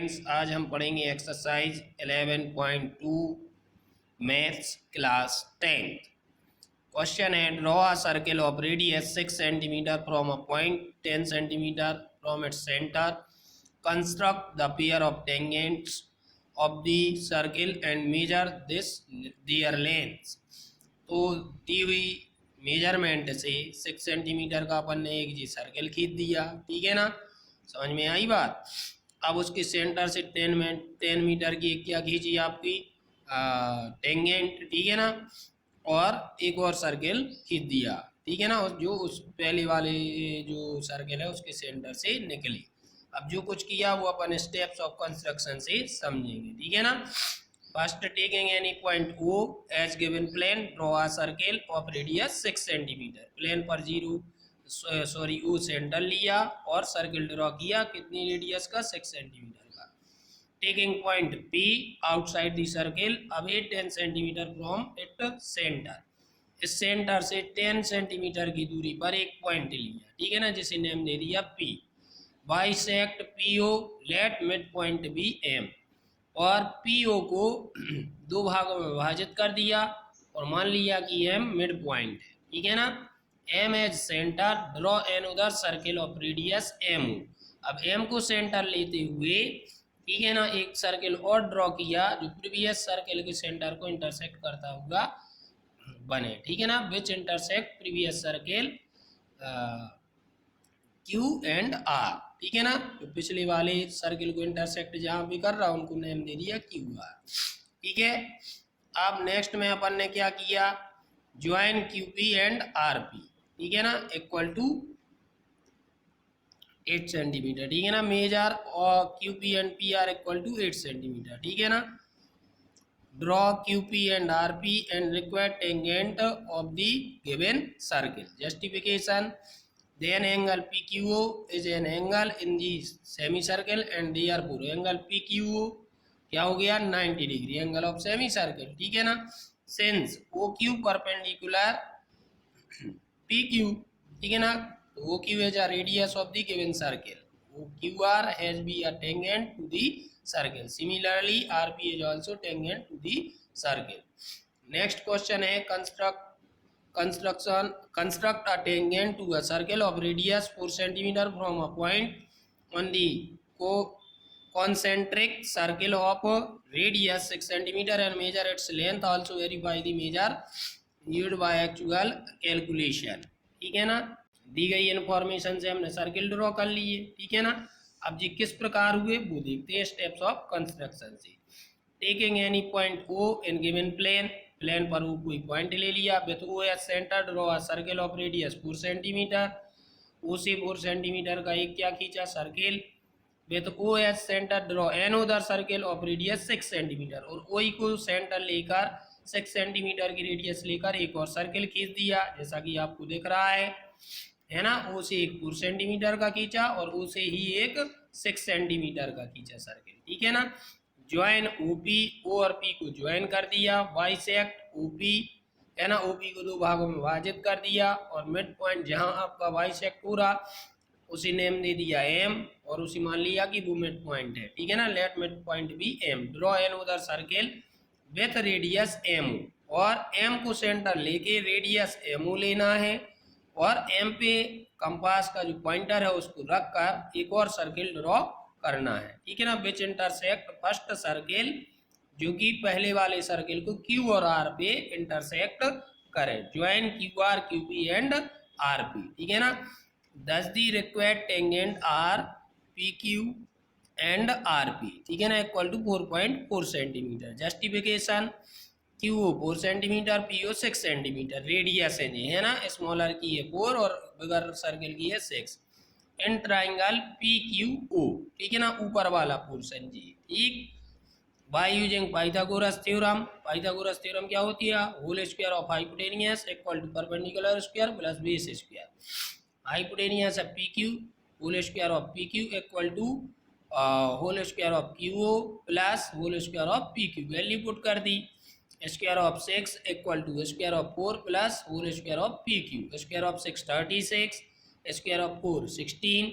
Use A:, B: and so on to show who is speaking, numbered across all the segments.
A: Friends, आज हम पढ़ेंगे exercise 11.2 maths class 10th। Question है, draw a circle of radius 6 centimetre from a point 10 centimetre from its centre. Construct the pair of tangents of the circle and measure this their length. तो दी हुई measurement से 6 centimetre का अपन ने एक जी circle खींच दिया, ठीक है ना। समझ में आई बात। अब उसके सेंटर से 10 मीटर की क्या खींची आपकी टेंजेंट, ठीक है ना। और एक और सर्किल खींच दिया, ठीक है ना, जो उस पहले वाले जो सर्किल है उसके सेंटर से निकली। अब जो कुछ किया वो अपन स्टेप्स ऑफ कंस्ट्रक्शन से समझेंगे, ठीक है ना। First, taking any point O as given plane, draw a circle of radius 6 centimetre. Plane पर O सेंटर लिया और सर्किल ड्रॉ किया, कितनी रेडियस का, 6 सेंटीमीटर का। Taking point P outside the circle, away 10 centimetre from it centre. इस centre से 10 centimetre की दूरी पर एक पॉइंट लिया, ठीक है ना, जिसे नेम दे दिया P। Bisect PO, let mid point be M। और PO को दो भागों में विभाजित कर दिया और मान लिया कि M मिड पॉइंट है, ठीक है ना। M as centre, draw another circle of radius MO। अब M को सेंटर लेते हुए, ठीक है ना, एक सर्किल और ड्रॉ किया जो प्रीवियस सर्किल के सेंटर को इंटरसेक्ट करता हुआ बने, ठीक है ना। विच intersect previous circle Q and R, ठीक है ना। तो पिछले वाले सर्किल को इंटरसेक्ट जहां भी कर रहा है उनको नेम दे दिया QR, ठीक है। अब नेक्स्ट में अपन ने क्या किया, ज्वाइन QP एंड RP, ठीक है ना, इक्वल टू 8 सेंटीमीटर, ठीक है ना। मेजर और QP and PR equal to 8 centimetre, ठीक है ना। Draw QP and RP and required tangent of the given circle. Justification, then angle PQO is an angle in the semicircle and therefore angle PQO क्या हो गया, 90 degree, angle of semi circle, ठीक है ना। Since OQ perpendicular PQ, ठीक है ना, तो OQ is a radius of the given circle, OQR has be a tangent to the circle, similarly RP is also tangent to the circle। Next question है, construct a tangent to a circle of radius 4 centimeter from a point on the concentric circle of radius 6 centimeter and measure its length, also verify the measure used by actual calculation, ठीक है ना। दी गई information से हमने circle draw कर लिए, ठीक है ना। अब जी किस प्रकार हुए वो देखते हैं स्टेप्स ऑफ कंस्ट्रक्शन से। Taking any point O in given plane, plane पर वो कोई पॉइंट ले लिया, with O as centre, draw a circle of radius 4 centimetre. O से 4 सेंटीमीटर का एक क्या खींचा, circle. With O as centre, draw another circle of radius 6 centimetre. और O को सेंटर लेकर 6 सेंटीमीटर की रेडियस लेकर एक और सर्किल खींच दिया, जैसा कि आपको दिख रहा है ना। O से एक 4 सेंटीमीटर का खींचा और O से ही एक 6 सेंटीमीटर का खींचा सर्किल, ठीक है ना। ज्वाइन OP, O और P को ज्वाइन कर दिया। बाइसेक्ट OP, है ना, OP को दो भागों में विभाजित कर दिया और मिड पॉइंट जहां आपका बाइसेक्ट हो रहा उसी नेम दे दिया M और उसी मान लिया कि वो मिड पॉइंट है, ठीक है ना। लेट मिड पॉइंट भी M। ड्रॉ एन उधर सर्किल विथ रेडियस MO, और M को सेंटर लेके रेडियस MO लेना है और M पे कंपास का जो पॉइंटर है उसको रखकर एक और सर्किल ड्रॉ करना है, ठीक है ना। विच इंटरसेक्ट फर्स्ट सर्किल, जो कि पहले वाले सर्किल को Q और R पे इंटरसेक्ट करे। Join QR, QP and RP, ठीक है ना। Thus the required tangent R, PQ and RP, ठीक है ना, equal to 4.4 centimetre. Justification, QO 4 centimetre, PO 6 centimetre, radius है ना, स्मॉलर की है 4 और बगर सर्किल की है 6। इन ट्राइंगल PQO, ठीक है ना, ऊपर वाला पोर्शन जी, ठीक। By using Pythagoras theorem, Pythagoras theorem क्या होती है, whole square of hypotenuse equal to perpendicular square plus base square. Hypotenuse है PQ, whole square of PQ equal to whole square of QO plus whole square of PQ। Value put कर दी, square of 6 equal to square of 4 plus whole square of PQ। Square of 6 36, square of 4 16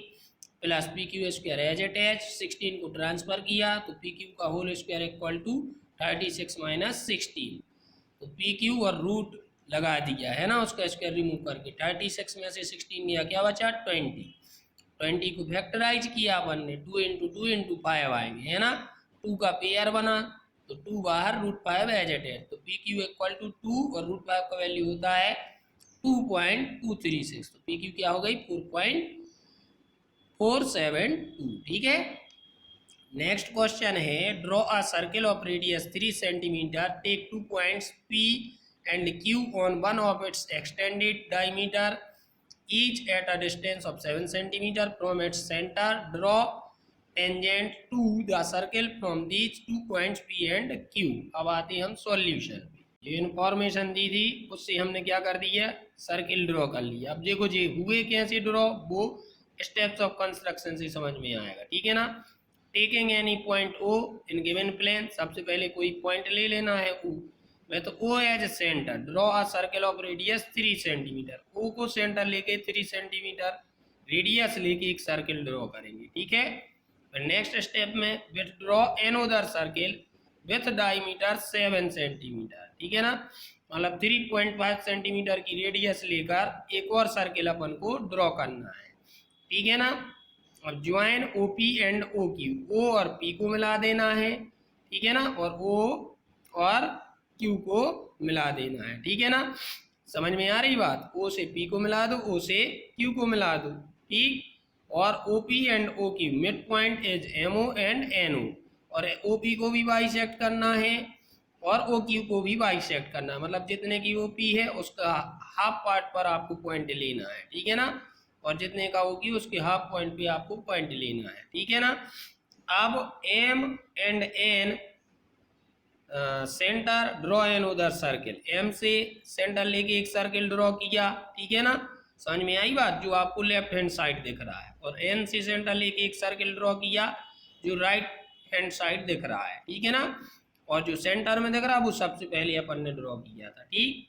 A: plus P Q square as it as 16 को transfer किया तो P Q का whole square equal to 36 minus 16, तो P Q और root लगा दिया है ना, उसका स्क्वायर रिमूव करके 36 में से 16 गया, क्या बचा 20 को फैक्टराइज किया अपन ने, 2 इंटू 5 आएंगे है ना, 2 का पेयर बना तो 2 बाहर, रूट 5 एज इट एज, तो पी क्यू इक्वल टू 2 और रूट 5 का वैल्यू होता है 2.236, तो पी क्यू क्या हो गई 4.472। ठीक है। नेक्स्ट क्वेश्चन है draw a circle of radius 3 centimetre, take 2 points P and Q on one of its extended diameter, each at a distance of 7 centimeter from its center. Draw tangent to the circle from these 2 points P and Q। अब आते हैं हम solution. जो information दी थी उससे हमने क्या कर दिया, सर्किल ड्रॉ कर लिया। अब देखो जी हुए कैसे ड्रॉ, वो स्टेप्स ऑफ कंस्ट्रक्शन से समझ में आएगा। ठीक है ना। Taking any point O in given plane, सबसे पहले कोई पॉइंट ले लेना है O में, तो O as centre, draw a circle of radius 3 centimetre, O को सेंटर लेके 3 सेंटीमीटर रेडियस लेके एक सर्किल ड्रॉ करेंगे। ठीक है। नेक्स्ट स्टेप में with draw another circle with diameter 7 centimetre. ठीक है ना, मतलब 3.5 सेंटीमीटर की रेडियस लेकर एक और सर्किल अपन को ड्रॉ करना है। ठीक है ना। अब join OP and OQ, O और P को मिला देना है। ठीक है ना, और O और Q को मिला देना है। ठीक है ना, समझ में आ रही बात। O से P को मिला दो, O से Q को मिला दो। ठीक, और OP and OQ mid point is MO and NO, और OP को भी बाइसेक्ट करना है और OQ को भी बाइसेक्ट करना है, मतलब जितने की OP है उसका हाफ पार्ट पर आपको पॉइंट लेना है। ठीक है ना, और जितने का OQ उसके हाफ पॉइंट पे आपको पॉइंट लेना है। ठीक है ना। अब M and N centre, draw an उधर सर्किल, M से सेंटर लेके एक सर्किल ड्रॉ किया। ठीक है ना, समझ में आई बात, जो आपको लेफ्ट हैंड साइड दिख रहा है, और N से सेंटर लेके एक सर्किल ड्रॉ किया जो राइट हैंड साइड दिख रहा है। ठीक है ना, और जो सेंटर में दिख रहा है वो सबसे पहले अपन ने ड्रॉ किया था। ठीक,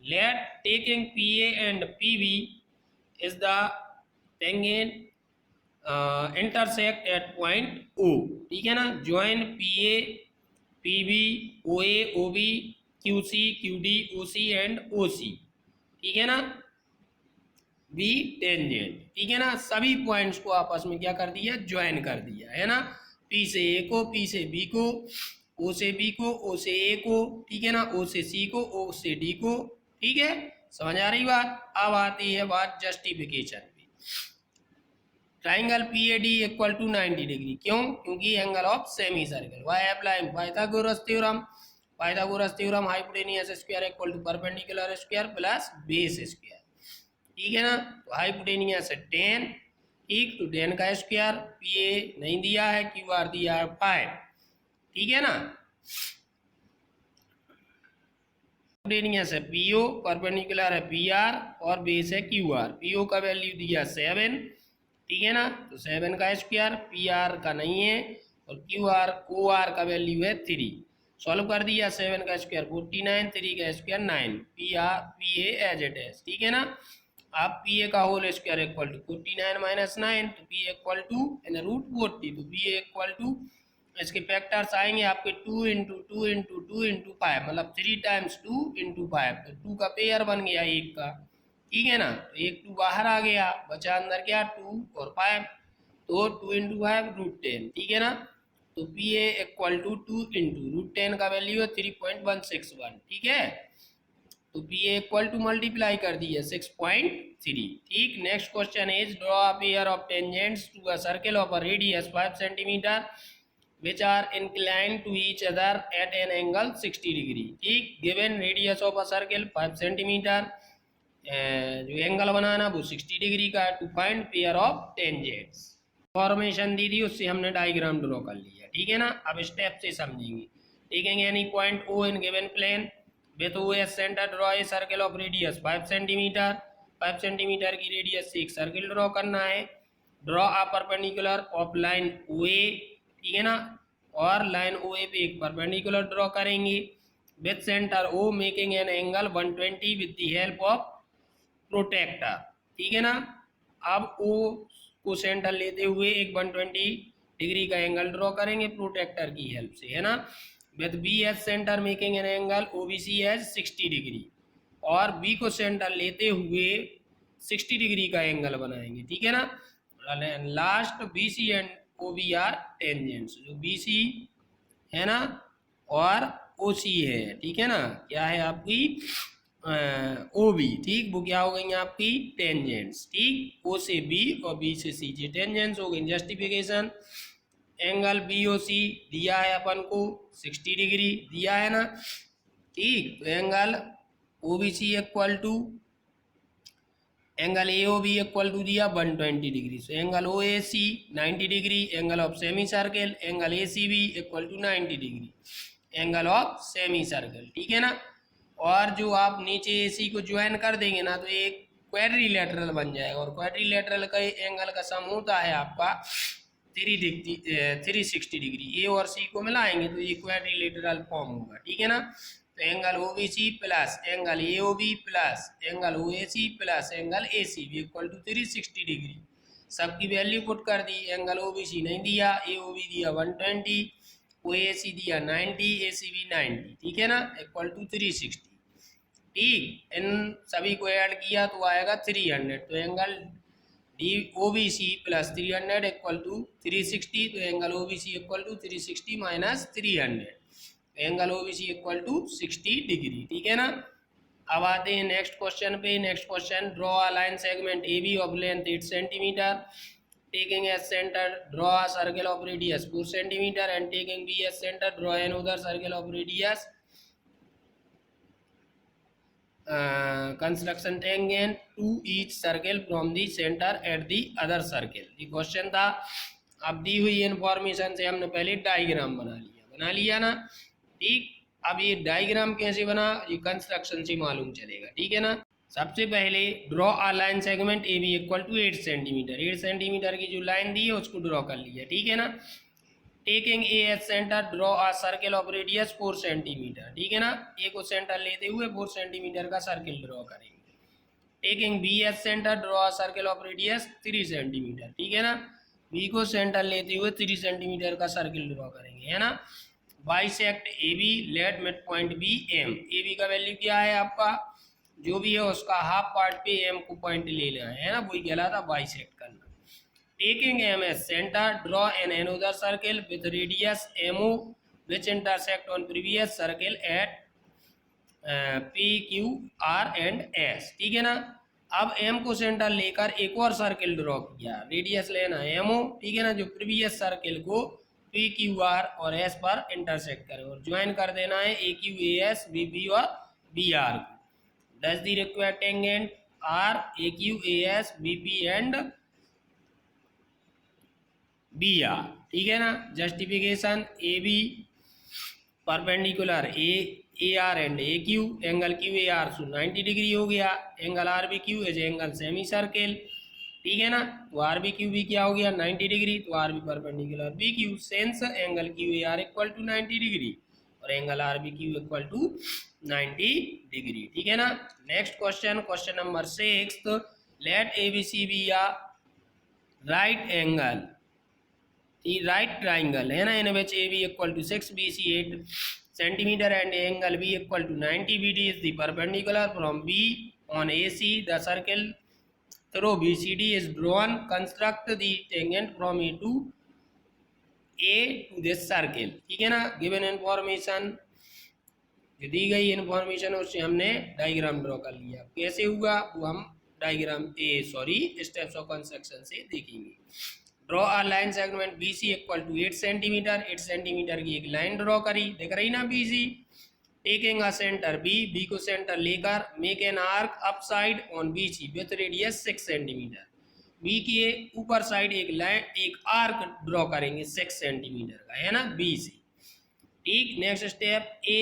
A: लेट टेकिंग PA एंड PB is the tangent intersect at point O। ठीक है ना, join PA PB OA OB QC QD OC and OC। ठीक है ना, बी टेंजेंट। ठीक है ना, सभी पॉइंट्स को आपस में क्या कर दिया, ज्वाइन कर दिया है ना, P से A को, P से B को, O से B को, O से A को, ठीक है ना, O से C को, O से D को। ठीक है, समझ आ रही बात। अब आती है बात जस्टिफिकेशन पे। Triangle PAD equal to 90 degree, क्यों, क्योंकि angle of semi circle. By applying Pythagoras theorem, Pythagoras theorem hypotenuse square equal to perpendicular square plus base square. ठीक है ना, तो हाइपोटेनियस 10, ठीक, तो 10 का स्क्वायर, PA नहीं दिया है, QR दिया है 5। ठीक है ना, हाइपोटेनियस है PO, परपेंडिकुलर है PR और बेस है QR। PO का वैल्यू दिया 7। ठीक है ना, तो 7 का स्क्वायर, PR का नहीं है, और OR का वैल्यू है 3। सॉल्व कर दिया, 7 का स्क्वायर 49, 3 का square 9, PA as it is. ठीक है ना, आप PA का whole square equal to 49 minus 9, तो PA इक्वल टू रूट 40, तो PA इक्वल टू, इसके फैक्टर्स आएंगे आपके 2 इंटू 2 इंटू 2 इंटू 5, मतलब 3 टाइम्स 2 इंटू 5, तो 2 का पेयर बन गया 1 का। ठीक है ना, तो 1 2 बाहर आ गया, बचा अंदर क्या 2 और 5, तो 2 इंटू 5 रूट 10। ठीक है ना, तो PA equal to 2 into root 10 का वैल्यू है 3.161। ठीक है, तो PA इक्वल टू मल्टीप्लाई कर दिया 6.3। ठीक, next question is draw a pair of tangents to a circle of a radius 5 centimetre which are inclined to each other at an angle 60 degree. ठीक, given radius of a circle 5 centimetre, जो angle बनाना वो 60 degree का है, to find pair of tangents. Formation दी थी उससे हमने डायग्राम ड्रॉ कर लिया। ठीक है ना, अब स्टेप से समझेंगे। Taking any point O in given plane with O as centre, draw a circle of radius 5 centimetre. 5 centimetre की रेडियस से एक सर्किल ड्रॉ करना है। Draw a perpendicular of line OA। ठीक है ना, और लाइन OA पे एक परपेंडिकुलर ड्रॉ करेंगे with centre O making an angle 120 with the help of protractor. ठीक है ना, अब O को सेंटर लेते हुए एक 120 डिग्री का एंगल ड्रॉ करेंगे प्रोटेक्टर की हेल्प से, है ना। With B as centre making an angle OBC as 60 degree, और बी को सेंटर लेते हुए 60 डिग्री का एंगल बनाएंगे, ठीक है ना। Last BC and OB are tangents, जो बीसी है ना और ओसी है, ठीक है ना, क्या है आपकी ओबी, ठीक, वो क्या हो गई आपकी टेंजेंट्स, ठीक, ओ से बी और बी से सी, जी टेंजेंट्स हो गई। जस्टिफिकेशन, एंगल बी ओ सी दिया है अपन को 60 डिग्री दिया है ना, ठीक, तो angle O B C equal to angle A O B equal to दिया 120 degree, so angle O A C 90 degree, angle of semi circle, angle A C B equal to 90 degree, angle of semi circle, ठीक है ना। और जो आप नीचे ए सी को join कर देंगे ना तो एक क्वाड्रिलेटरल बन जाएगा, और क्वाड्रिलेटरल का एंगल का सम होता है आपका 360 डिग्री, ए और सी को मिलाएंगे तो ये क्वाड्रिलेटरल फॉर्म होगा, ठीक है ना। तो angle O B C plus angle A O B plus angle O A C plus angle A C B equal to 360 degree, सबकी वैल्यू पुट कर दी। एंगल ओ बी सी नहीं दिया, ए ओ बी दिया 120, ओ ए सी दिया 90, ए सी बी 90, ठीक है ना, इक्वल टू 360, ठीक, इन सभी को ऐड किया तो आएगा 300, तो angle D O B C plus 300 equal to 360, तो angle O B C equal to 360 minus 300, angle O B C equal to 60 degree, ठीक है ना। अब आते हैं नेक्स्ट क्वेश्चन पे। Next question, draw a line segment A B of length 8 centimetre, taking as centre draw a circle of radius 4 centimetre and taking B as centre draw another circle of radius construction tangent to each circle from the centre at the other circle. ये question था। अब दी हुई information से हमने पहले diagram बना लिया ना, ठीक। अब ये डायग्राम कैसे बना ये कंस्ट्रक्शन से मालूम चलेगा, ठीक है ना। सबसे पहले draw a line segment A B equal to 8 centimetre, 8 centimetre की जो लाइन दी है उसको ड्रॉ कर लिया, ठीक है ना। Taking A as centre draw a circle of radius 4 centimetre, ठीक है ना, ए को सेंटर लेते हुए 4 सेंटीमीटर का सर्कल ड्रॉ करेंगे। Taking B as centre draw a circle of radius 3 centimetre, ठीक है ना, बी को सेंटर लेते हुए 3 सेंटीमीटर का सर्कल ड्रॉ करेंगे, है ना। Bisect A B, let mid point be M, A B का वैल्यू क्या है आपका जो भी है उसका हाफ पार्ट पे एम को पॉइंट ले लेना है ना, वही कहलाता बाइसेक्ट करना। Taking M as center, draw an another circle with radius MO which intersect on previous circle at P, Q, R and S, ठीक है ना। अब M को सेंटर लेकर एक और सर्कल ड्रॉ किया, रेडियस लेना MO, ठीक है ना, जो प्रीवियस सर्कल को P, Q, R और S पर इंटरसेक्ट करे, और ज्वाइन कर देना है A, Q, A, S, B, B और B, R को। Does the required tangent R, A, Q, A, S, B, B and B R, ठीक है ना। Justification, A B perpendicular A R and A Q, angle Q A R so 90 degree हो गया, angle R B Q as angle semi circle, ठीक है ना, तो R B Q भी क्या हो गया 90 डिग्री, तो R B perpendicular B Q, since angle Q A R equal to 90 degree और angle R B Q equal to 90 degree, ठीक है ना। Next question, question number 6, let A B C be a right angle, right triangle है ना, in which A B equal to 6 B C 8 centimetre and angle B equal to 90 B D is the perpendicular from B on A C, the circle through B C D is drawn, construct the tangent from A to this circle, ठीक है ना। Given information, जो दी गई information उससे हमने diagram draw कर लिया, कैसे हुआ वो हम डायग्राम स्टेप्स ऑफ कंस्ट्रक्शन से देखेंगे। Draw a line segment B C equal to 8 centimetre, 8 centimetre की एक लाइन ड्रॉ करी, दिख रही ना B C. Taking a centre B, B को सेंटर लेकर make an arc up side on B C with radius 6 centimetre, B के ऊपर साइड एक लाइन एक आर्क ड्रॉ करेंगे 6 सेंटीमीटर का, है ना, बी सी, ठीक। Next step, A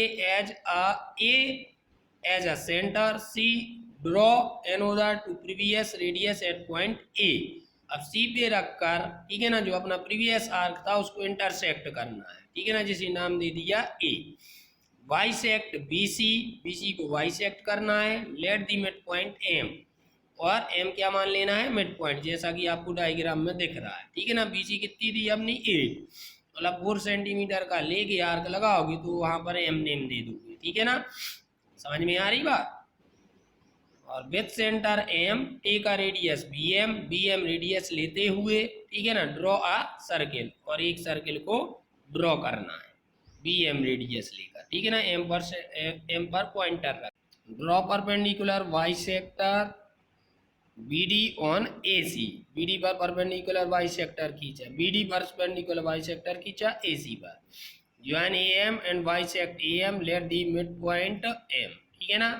A: as a centre, C draw another to previous radius at point A, अब सी पे रखकर, ठीक है ना, जो अपना प्रीवियस आर्क था उसको इंटरसेक्ट करना है, ठीक है ना, जिसे नाम दे दिया ए। बाइसेक्ट बी सी को बाइसेक्ट करना है, let the mid point M, और एम क्या मान लेना है, मिड पॉइंट, जैसा कि आपको डायग्राम में दिख रहा है, ठीक है ना। बीसी कितनी दी अपनी 8, मतलब 4 सेंटीमीटर का लेके आर्क लगाओगे तो वहां पर एम नेम दे दोगे, ठीक है ना। समझ में आ रही बात। और with centre M take a radius B M radius लेते हुए, ठीक है ना, ड्रॉ अ सर्किल, और एक सर्किल को ड्रॉ करना है बी एम रेडियस लेकर, ठीक है ना। एम पर पॉइंटर रख, draw perpendicular bisector BD on AC, BD पर परपेंडिकुलर बाइसेक्टर खींचा, BD परपेंडिकुलर बाइसेक्टर खींचा AC पर, join AM and bisect AM, let the mid point M, ठीक है ना।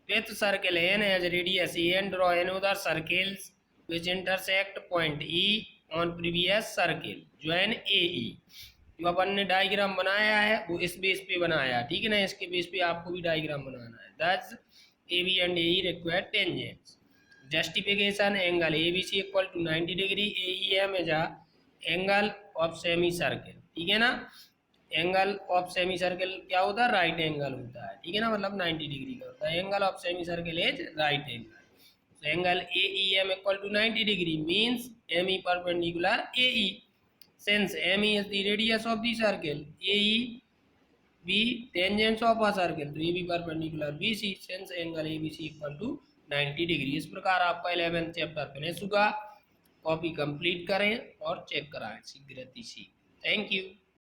A: Fifth circle N has radius EN, draw another circles which intersect point E on previous circle, join AE। जो अपन ने diagram बनाया है वो इस बेस पे बनाया है, ठीक है ना, इसके बेस पे आपको भी डायग्राम बनाना है। Thus AB and AE require tangents। Justification, angle ABC equal to 90 degree, AEM is a angle of semicircle, ठीक है ना। एंगल ऑफ सेमी सर्कल क्या होता है, राइट एंगल होता है, ठीक है ना, मतलब 90 डिग्री का होता है। Angle of semi circle is right angle. Angle AEM equal to 90 degree means ME perpendicular AE, since ME is the radius of the circle, AE be tangents of a circle, तो AB perpendicular BC, since angle ABC equal to 90 degree. इस प्रकार आपका 11th chapter finish हुआ। Copy complete करें और check कराएं शीघ्र। Thank you.